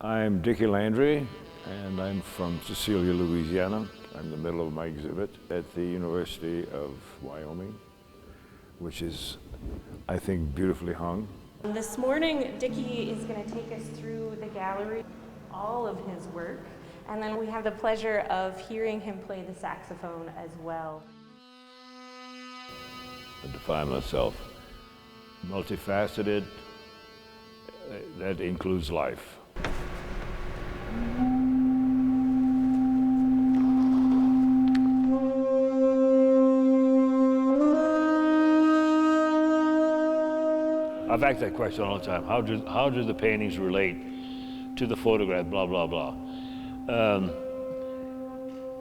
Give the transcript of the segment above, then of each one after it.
I'm Dickie Landry, and I'm from Cecilia, Louisiana. I'm in the middle of my exhibit at the University of Wyoming, which is, I think, beautifully hung. This morning, Dickie is going to take us through the gallery, all of his work, and then we have the pleasure of hearing him play the saxophone as well. I define myself multifaceted, that includes life. I've asked that question all the time. How do the paintings relate to the photograph, blah, blah, blah.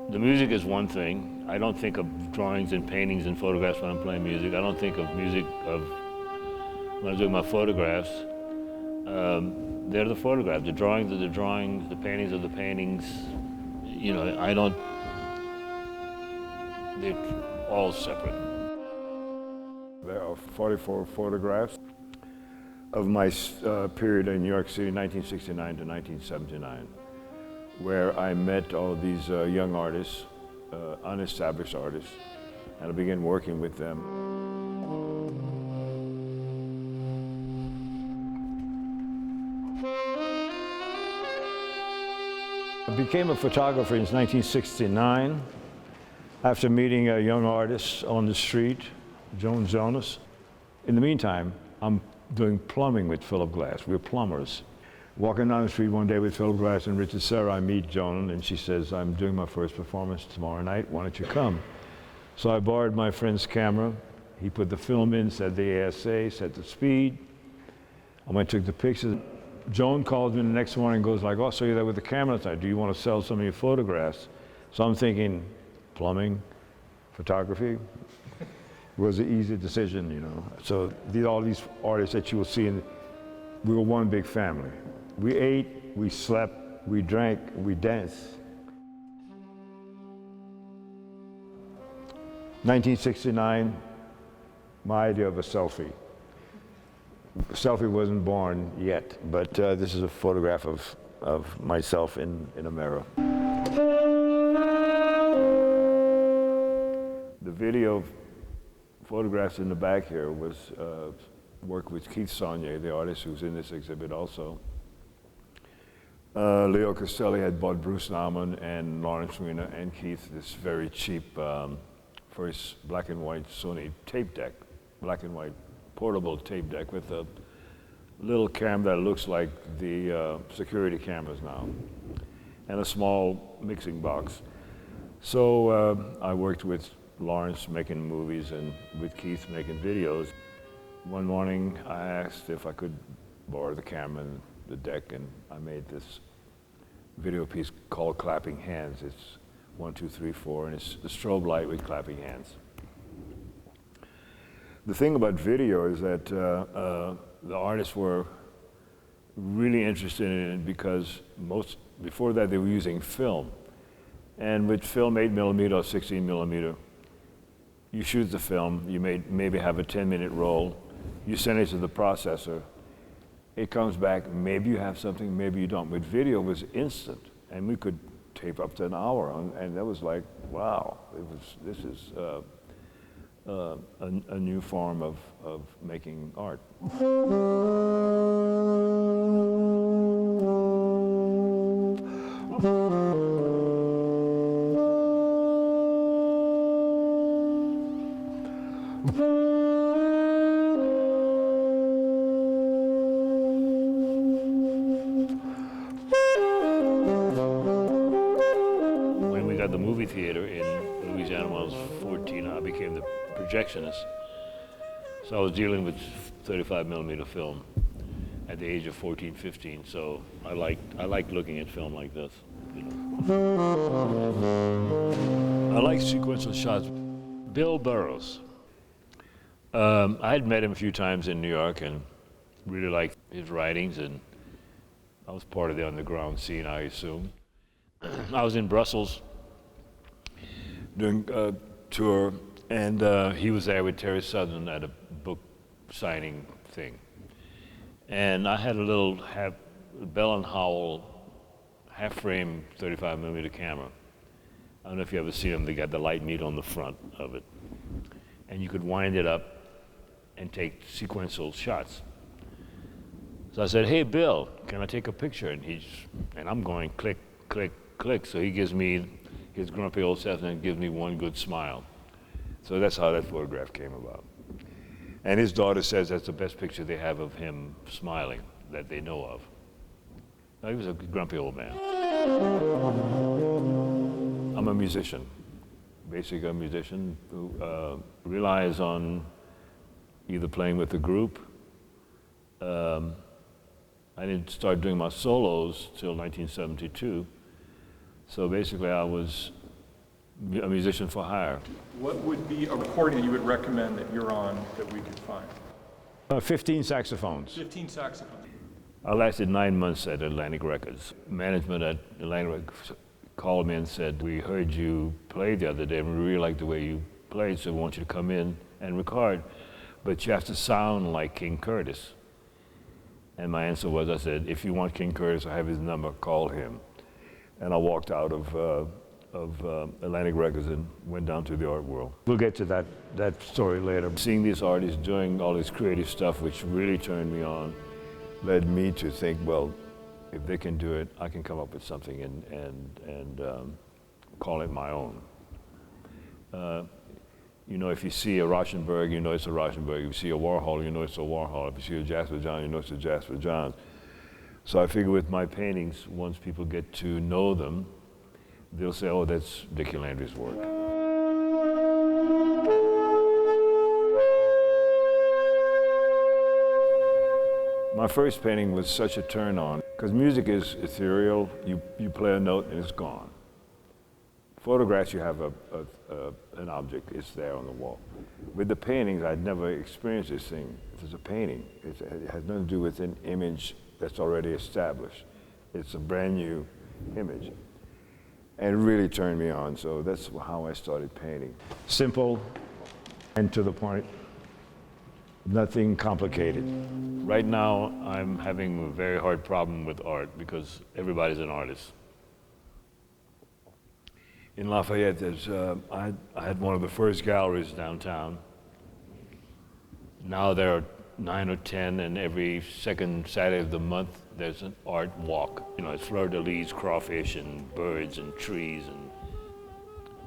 The music is one thing. I don't think of drawings and paintings and photographs when I'm playing music. I don't think of music when I'm doing my photographs. They're the photographs. The drawings are the drawings, the paintings are the paintings. You know, they're all separate. There are 44 photographs of my period in New York City, 1969 to 1979, where I met all these young artists, unestablished artists, and I began working with them. I became a photographer in 1969 after meeting a young artist on the street, Joan Jonas. In the meantime, I'm doing plumbing with Philip Glass. We're plumbers. Walking down the street one day with Philip Glass and Richard Serra, I meet Joan, and she says, I'm doing my first performance tomorrow night, why don't you come? So I borrowed my friend's camera. He put the film in, set the ASA, set the speed. I went and took the pictures. Joan calls me the next morning and goes like, oh, so you're there with the camera tonight. Do you want to sell some of your photographs? So I'm thinking, plumbing, photography. It was an easy decision, you know. So all these artists that you will see, we were one big family. We ate, we slept, we drank, we danced. 1969, my idea of a selfie. Selfie wasn't born yet, but this is a photograph of myself in a mirror. The video photographs in the back here was work with Keith Saunier, the artist who's in this exhibit also. Leo Castelli had bought Bruce Nauman and Lawrence Weiner and Keith this very cheap first black and white Sony tape deck, black and white portable tape deck with a little camera that looks like the security cameras now, and a small mixing box. So I worked with Lawrence making movies and with Keith making videos. One morning I asked if I could borrow the camera and the deck, and I made this video piece called Clapping Hands. It's 1, 2, 3, 4, and it's the strobe light with clapping hands. The thing about video is that the artists were really interested in it because before that they were using film. And with film 8mm or 16mm, you shoot the film, you maybe have a 10-minute roll, you send it to the processor, it comes back, maybe you have something, maybe you don't. But video was instant, and we could tape up to an hour, and that was like, wow, this is a new form of making art. When we got the movie theater in Louisiana when I was 14, I became the projectionist. So I was dealing with 35mm film at the age of 14, 15. So I liked looking at film like this. You know. I like sequential shots. Bill Burroughs. I had met him a few times in New York and really liked his writings, and I was part of the underground scene, I assume. I was in Brussels doing a tour, and he was there with Terry Southern at a book signing thing. And I had a little Bell and Howell half-frame 35 millimeter camera. I don't know if you ever see them. They got the light meter on the front of it, and you could wind it up and take sequential shots. So I said, "Hey, Bill, can I take a picture?" And I'm going click, click, click. So he gives me his grumpy old self and gives me one good smile. So that's how that photograph came about. And his daughter says that's the best picture they have of him smiling that they know of. He was a grumpy old man. I'm a musician, basically a musician who relies on either playing with a group. I didn't start doing my solos till 1972. So basically I was a musician for hire. What would be a recording that you would recommend that you're on that we could find? 15 saxophones. 15 saxophones. I lasted 9 months at Atlantic Records. Management at Atlantic Records called me and said, "We heard you play the other day and we really like the way you played, so we want you to come in and record, but you have to sound like King Curtis." And my answer was, I said, "If you want King Curtis, I have his number, call him." And I walked out of Atlantic Records and went down to the art world. We'll get to that story later. Seeing these artists doing all this creative stuff, which really turned me on, led me to think, well, if they can do it, I can come up with something and call it my own. You know, if you see a Rauschenberg, you know it's a Rauschenberg. If you see a Warhol, you know it's a Warhol. If you see a Jasper John, you know it's a Jasper John. So I figure with my paintings, once people get to know them, they'll say, "Oh, that's Dickie Landry's work." My first painting was such a turn on, because music is ethereal. You play a note and it's gone. Photographs, you have an object, it's there on the wall. With the paintings, I'd never experienced this thing. It's a painting. It has nothing to do with an image that's already established. It's a brand new image. And it really turned me on, so that's how I started painting. Simple and to the point, nothing complicated. Right now, I'm having a very hard problem with art because everybody's an artist. In Lafayette, I had one of the first galleries downtown. Now there are 9 or 10, and every second Saturday of the month, there's an art walk. You know, it's fleur-de-lis, crawfish, and birds, and trees, and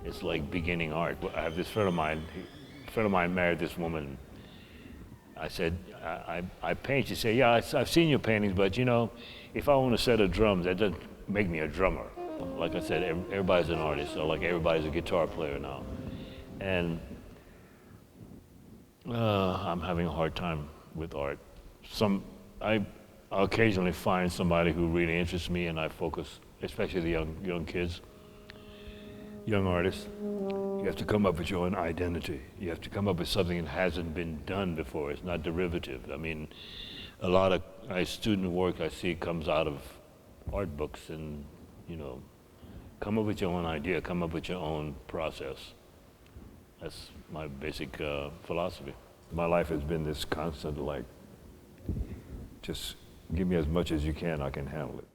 it's like beginning art. I have this friend of mine married this woman. I said, I paint. She said, "Yeah, I've seen your paintings, but you know, if I own a set of drums, that doesn't make me a drummer." Like I said, everybody's an artist, so like everybody's a guitar player now. And I'm having a hard time with art. I occasionally find somebody who really interests me, and I focus, especially the young kids, young artists. You have to come up with your own identity. You have to come up with something that hasn't been done before. It's not derivative. I mean, a lot of student work I see comes out of art books, and you know, come up with your own idea, come up with your own process. That's my basic philosophy. My life has been this constant, like, just give me as much as you can, I can handle it.